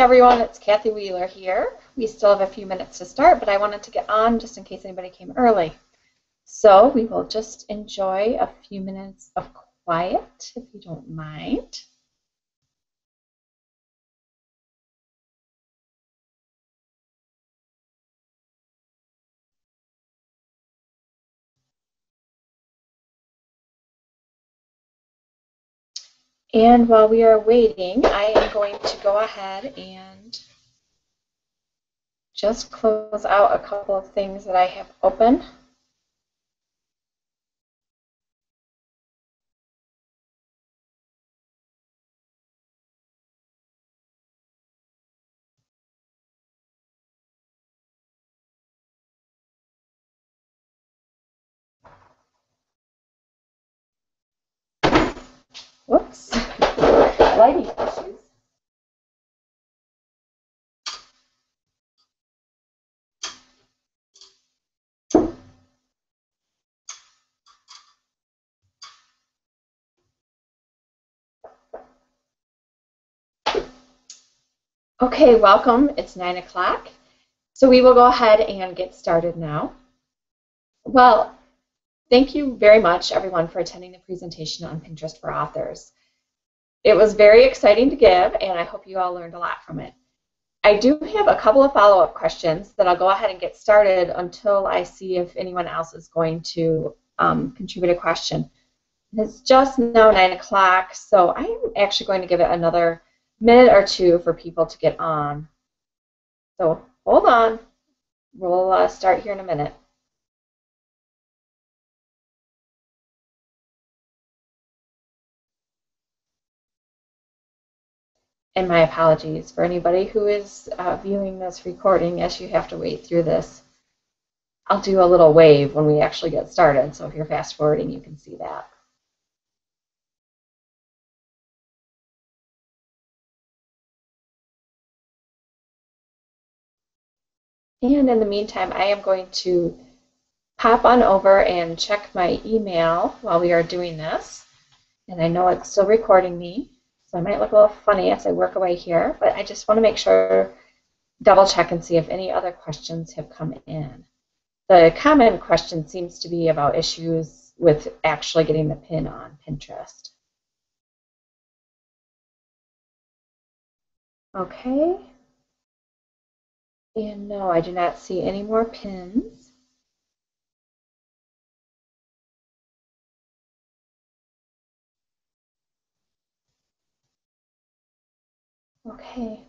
everyone, it's Kathy Wheeler here. We still have a few minutes to start, but I wanted to get on just in case anybody came early. So we will just enjoy a few minutes of quiet, if you don't mind. And while we are waiting, I am going to go ahead and just close out a couple of things that I have open. Whoops, lighting issues. Okay, welcome. It's 9 o'clock. So we will go ahead and get started now. Well, thank you very much, everyone, for attending the presentation on Pinterest for Authors. It was very exciting to give, and I hope you all learned a lot from it. I do have a couple of follow-up questions that I'll go ahead and get started until I see if anyone else is going to contribute a question. It's just now 9 o'clock, so I'm actually going to give it another minute or two for people to get on. So hold on. We'll start here in a minute. And my apologies for anybody who is viewing this recording as you have to wait through this. I'll do a little wave when we actually get started, so if you're fast forwarding, you can see that. And in the meantime, I am going to hop on over and check my email while we are doing this. And I know it's still recording me, so I might look a little funny as I work away here, but I just want to make sure, double check and see if any other questions have come in. The common question seems to be about issues with actually getting the pin on Pinterest. Okay. And no, I do not see any more pins. Okay.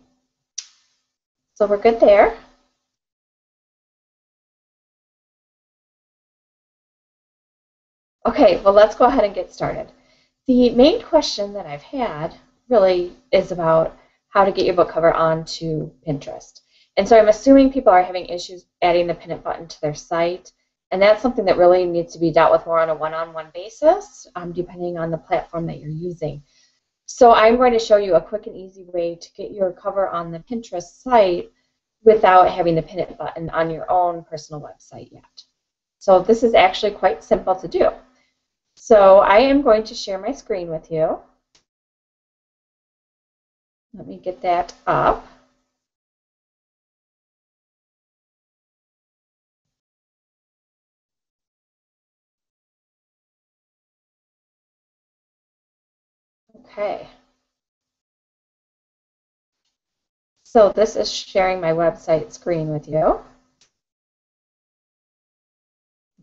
So we're good there. Okay, well, let's go ahead and get started. The main question that I've had really is about how to get your book cover onto Pinterest. And so I'm assuming people are having issues adding the pin it button to their site, and that's something that really needs to be dealt with more on a one-on-one basis, depending on the platform that you're using. So I'm going to show you a quick and easy way to get your cover on the Pinterest site without having the pin it button on your own personal website yet. So this is actually quite simple to do. So I am going to share my screen with you. Let me get that up. Okay. So this is sharing my website screen with you.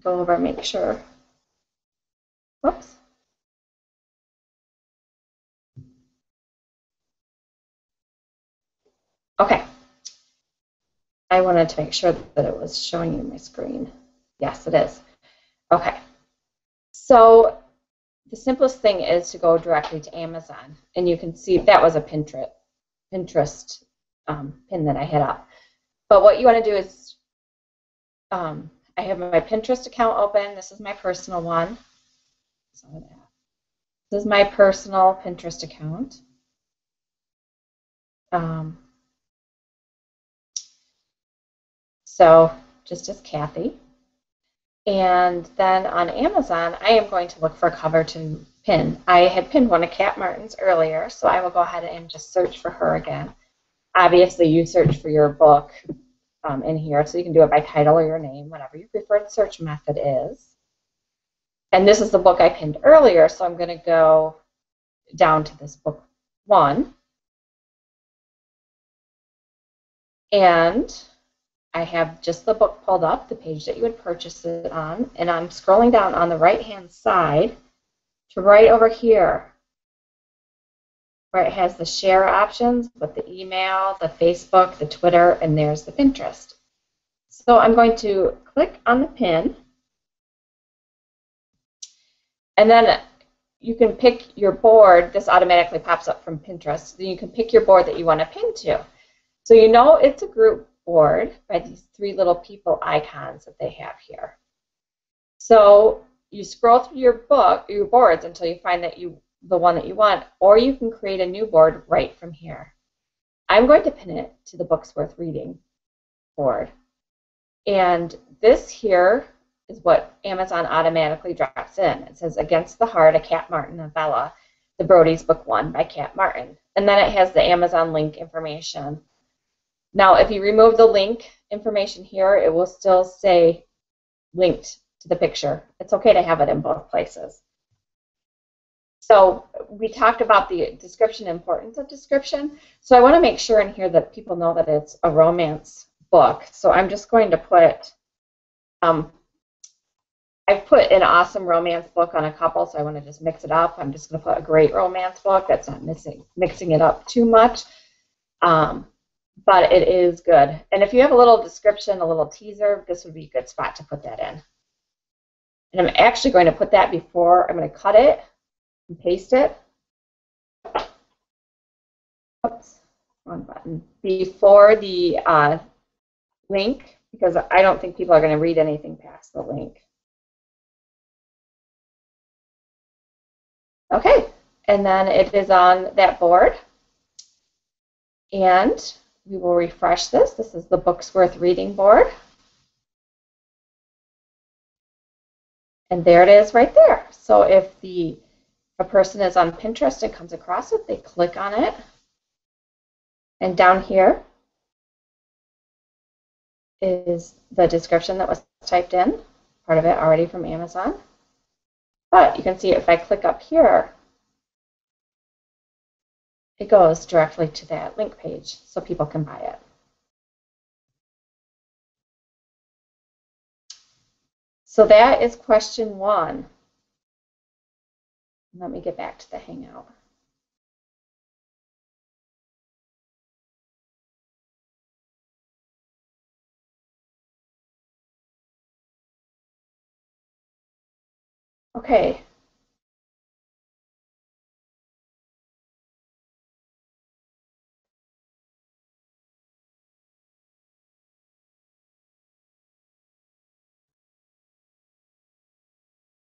Go over and make sure. Whoops. Okay. I wanted to make sure that it was showing you my screen. Yes, it is. Okay. So the simplest thing is to go directly to Amazon, and you can see that was a Pinterest pin that I had up. But what you want to do is, I have my Pinterest account open. This is my personal one. This is my personal Pinterest account. So just as Kathy. And then on Amazon, I am going to look for a cover to pin. I had pinned one of Kat Martin's earlier, so I will go ahead and just search for her again. Obviously, you search for your book in here, so you can do it by title or your name, whatever your preferred search method is. And this is the book I pinned earlier, so I'm going to go down to this book 1. And I have just the book pulled up, the page that you would purchase it on, and I'm scrolling down on the right-hand side to right over here where it has the share options with the email, the Facebook, the Twitter, and there's the Pinterest. So I'm going to click on the pin, and then you can pick your board. This automatically pops up from Pinterest. Then you can pick your board that you want to pin to. So you know it's a group board by these 3 little people icons that they have here. So you scroll through your boards until you find that the one that you want, or you can create a new board right from here. I'm going to pin it to the Books Worth Reading board. And this here is what Amazon automatically drops in. It says Against the Heart, a Cat Martin novella, The Brody's Book 1 by Cat Martin. And then it has the Amazon link information. Now, if you remove the link information here, it will still say linked to the picture. It's okay to have it in both places. So we talked about the description, importance of description. So I want to make sure in here that people know that it's a romance book. So I'm just going to put, I've put an awesome romance book on a couple, so I want to just mix it up. I'm just going to put a great romance book that's not mixing it up too much. But it is good. And if you have a little description, a little teaser, this would be a good spot to put that in. And I'm actually going to put that before I'm going to cut it and paste it. Oops, wrong button. Before the link, because I don't think people are going to read anything past the link. Okay, and then it is on that board. And we will refresh this. This is the Books Worth Reading board. And there it is right there. So if a person is on Pinterest and comes across it, they click on it. And down here is the description that was typed in, part of it already from Amazon. But you can see if I click up here, it goes directly to that link page so people can buy it. So that is question 1. Let me get back to the Hangout. Okay.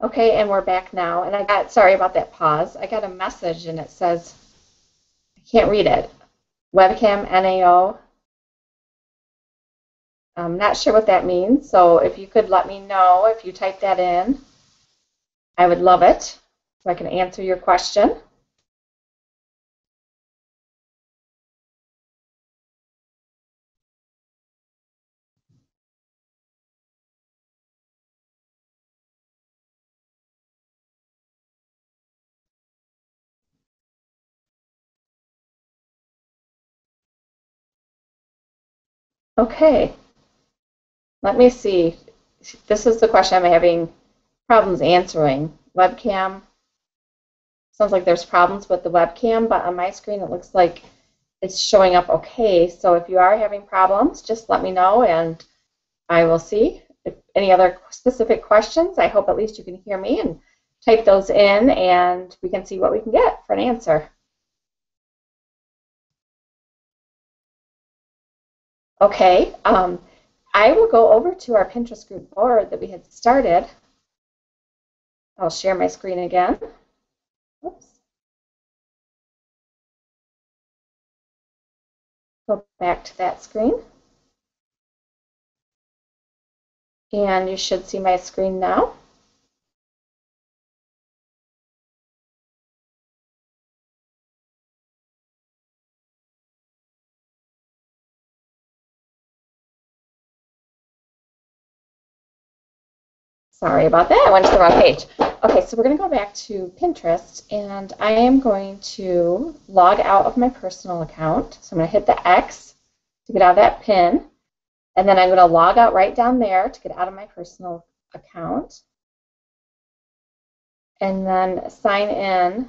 Okay, and we're back now. And sorry about that pause. I got a message and it says, I can't read it. Webcam NAO. I'm not sure what that means, so if you could let me know if you type that in, I would love it so I can answer your question. Okay, let me see. This is the question I'm having problems answering. Webcam. Sounds like there's problems with the webcam, but on my screen it looks like it's showing up okay. So if you are having problems, just let me know and I will see. If any other specific questions, I hope at least you can hear me and type those in and we can see what we can get for an answer. Okay, I will go over to our Pinterest group board that we had started. I'll share my screen again. Oops. Go back to that screen. And you should see my screen now. Sorry about that. I went to the wrong page. Okay, so we're going to go back to Pinterest, and I am going to log out of my personal account. So I'm going to hit the X to get out of that pin, and then I'm going to log out right down there to get out of my personal account, and then sign in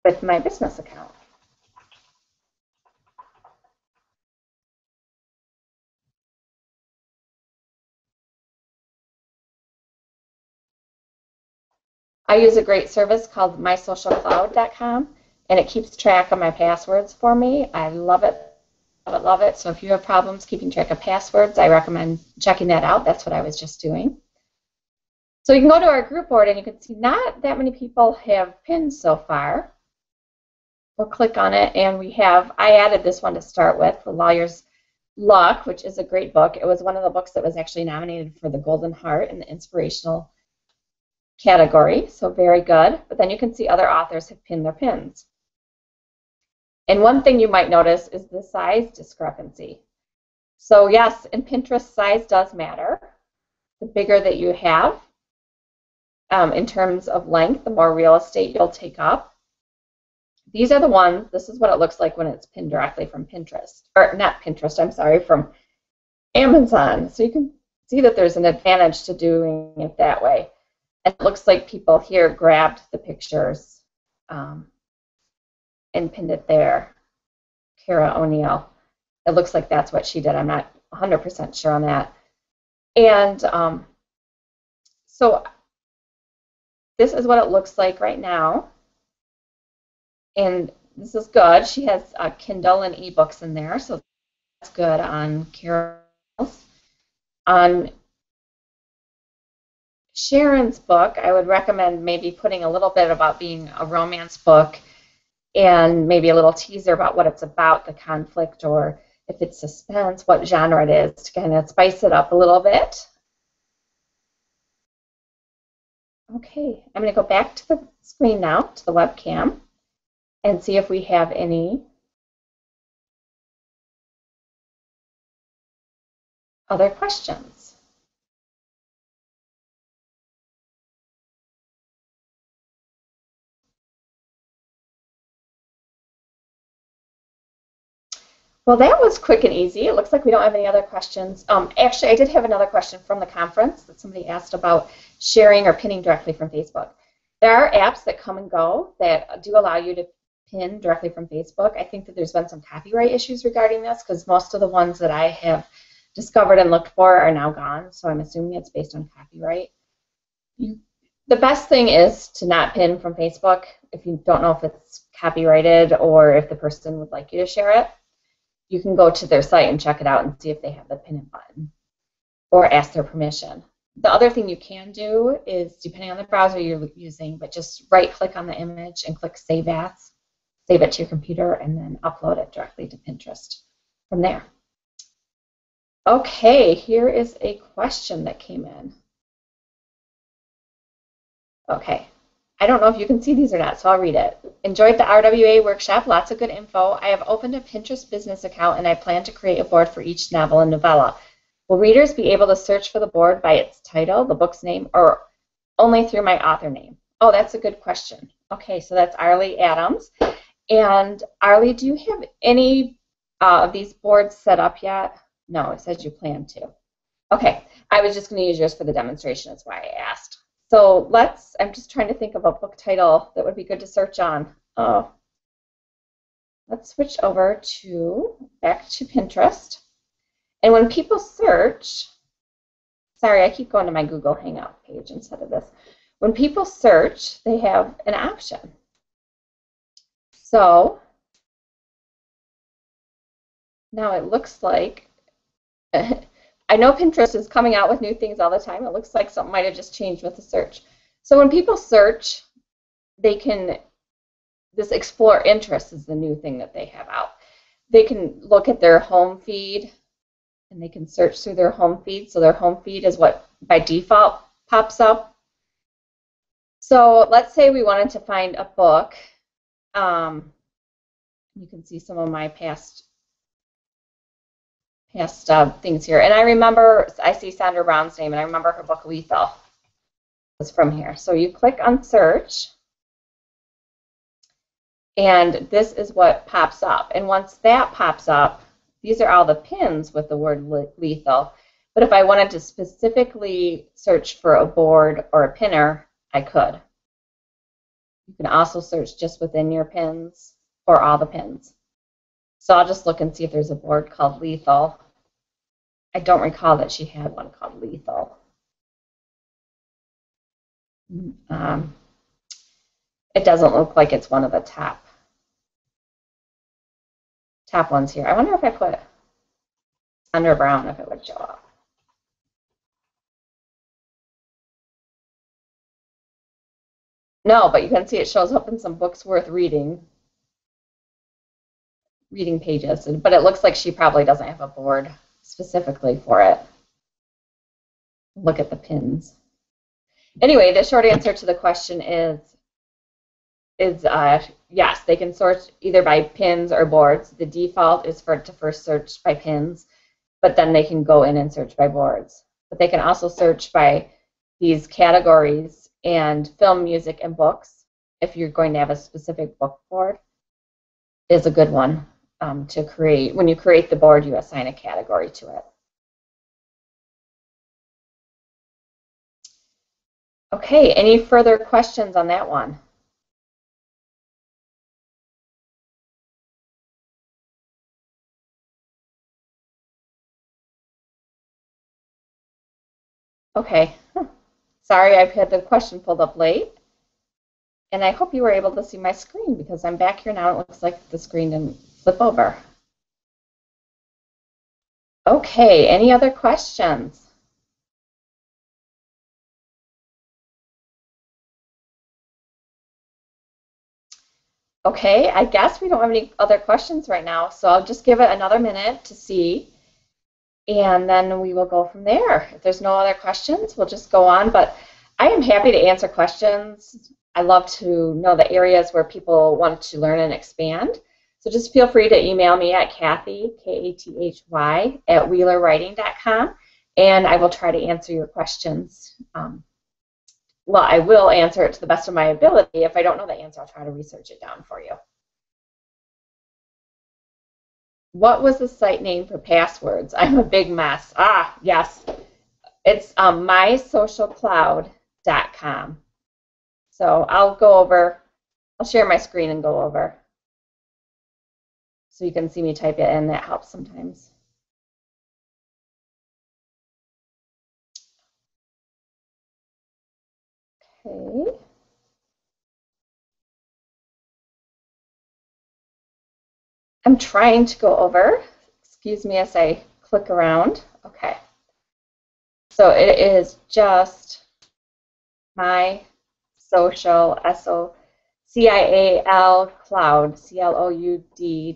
with my business account. I use a great service called mysocialcloud.com, and it keeps track of my passwords for me. I love it, love it, love it. So if you have problems keeping track of passwords, I recommend checking that out. That's what I was just doing. So you can go to our group board, and you can see not that many people have pinned so far. We'll click on it, and I added this one to start with, The Lawyer's Luck, which is a great book. It was one of the books that was actually nominated for the Golden Heart in the inspirational category, so very good. But then you can see other authors have pinned their pins. And one thing you might notice is the size discrepancy. So yes, in Pinterest, size does matter. The bigger that you have, in terms of length, the more real estate you'll take up. These are the ones, this is what it looks like when it's pinned directly from Pinterest, or not Pinterest, I'm sorry, from Amazon. So you can see that there's an advantage to doing it that way. And it looks like people here grabbed the pictures and pinned it there. Kara O'Neill. It looks like that's what she did. I'm not 100% sure on that. And so this is what it looks like right now. And this is good. She has Kindle and ebooks in there, so that's good on Carol's. On Sharon's book, I would recommend maybe putting a little bit about being a romance book and maybe a little teaser about what it's about, the conflict, or if it's suspense, what genre it is, to kind of spice it up a little bit. Okay, I'm going to go back to the screen now, to the webcam, and see if we have any other questions. Well, that was quick and easy. It looks like we don't have any other questions. Actually, I did have another question from the conference that somebody asked about sharing or pinning directly from Facebook. There are apps that come and go that do allow you to pin directly from Facebook. I think that there's been some copyright issues regarding this because most of the ones that I have discovered and looked for are now gone, so I'm assuming it's based on copyright. The best thing is to not pin from Facebook if you don't know if it's copyrighted or if the person would like you to share it. You can go to their site and check it out and see if they have the pin button or ask their permission. The other thing you can do is, depending on the browser you're using, but just right-click on the image and click Save As. Save it to your computer, and then upload it directly to Pinterest from there. Okay, here is a question that came in. Okay, I don't know if you can see these or not, so I'll read it. Enjoyed the RWA workshop, lots of good info. I have opened a Pinterest business account, and I plan to create a board for each novel and novella. Will readers be able to search for the board by its title, the book's name, or only through my author name? Oh, that's a good question. Okay, so that's Arlie Adams. And Arlie, do you have any of these boards set up yet? No, it says you plan to. Okay, I was just going to use yours for the demonstration. That's why I asked. So I'm just trying to think of a book title that would be good to search on. Oh, let's switch over back to Pinterest. And when people search, sorry, I keep going to my Google Hangout page instead of this. When people search, they have an option. So now it looks like, I know Pinterest is coming out with new things all the time. It looks like something might have just changed with the search. So when people search, this Explore Interests is the new thing that they have out. They can look at their home feed, and they can search through their home feed. So their home feed is what by default pops up. So let's say we wanted to find a book. You can see some of my past past things here. And I remember, I see Sandra Brown's name, and I remember her book Lethal was from here. So you click on search, and this is what pops up. And once that pops up, these are all the pins with the word lethal. But if I wanted to specifically search for a board or a pinner, I could. You can also search just within your pins or all the pins. So I'll just look and see if there's a board called Lethal. I don't recall that she had one called Lethal. It doesn't look like it's one of the top ones here. I wonder if I put Sandra Brown, if it would show up. No, but you can see it shows up in some books worth reading pages, but it looks like she probably doesn't have a board specifically for it. Look at the pins. Anyway, the short answer to the question is yes, they can sort either by pins or boards. The default is for it to first search by pins, but then they can go in and search by boards. But they can also search by these categories, and film, music, and books, if you're going to have a specific book board, is a good one to create. When you create the board, you assign a category to it. Okay, any further questions on that one? Okay, sorry I've had the question pulled up late. And I hope you were able to see my screen because I'm back here now. It looks like the screen didn't flip over. Okay, any other questions? Okay, I guess we don't have any other questions right now, so I'll just give it another minute to see, and then we will go from there. If there's no other questions, we'll just go on, but I am happy to answer questions. I love to know the areas where people want to learn and expand. So just feel free to email me at Kathy, Kathy, at wheelerwriting.com, and I will try to answer your questions. Well, I will answer it to the best of my ability. If I don't know the answer, I'll try to research it down for you. What was the site name for passwords? I'm a big mess. Ah, yes. It's mysocialcloud.com. So I'll share my screen and go over. So you can see me type it in. That helps sometimes. Okay. I'm trying to go over. Excuse me as I click around. Okay. So it is just my social, SOCIAL cloud, CLOUD.com.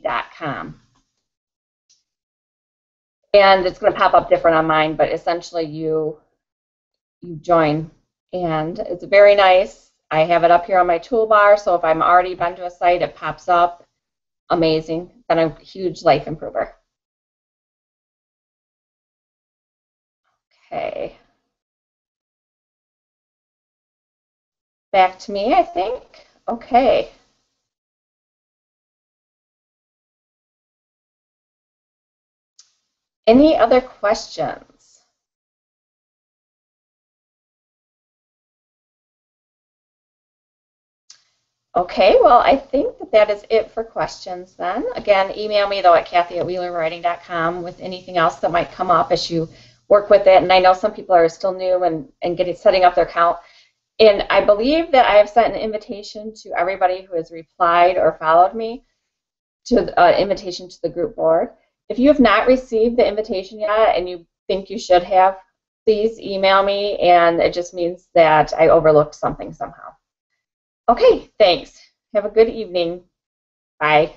And it's going to pop up different on mine, but essentially you join. And it's very nice. I have it up here on my toolbar, so if I'm already been to a site, it pops up. Amazing. Been a huge life improver. Okay. Back to me, I think. Okay. Any other questions? Okay, well, I think that is it for questions then. Again, email me, though, at Kathy@wheelerwriting.com with anything else that might come up as you work with it. And I know some people are still new and setting up their account. And I believe that I have sent an invitation to everybody who has replied or followed me to an invitation to the group board. If you have not received the invitation yet and you think you should have, please email me, and it just means that I overlooked something somehow. Okay, thanks. Have a good evening. Bye.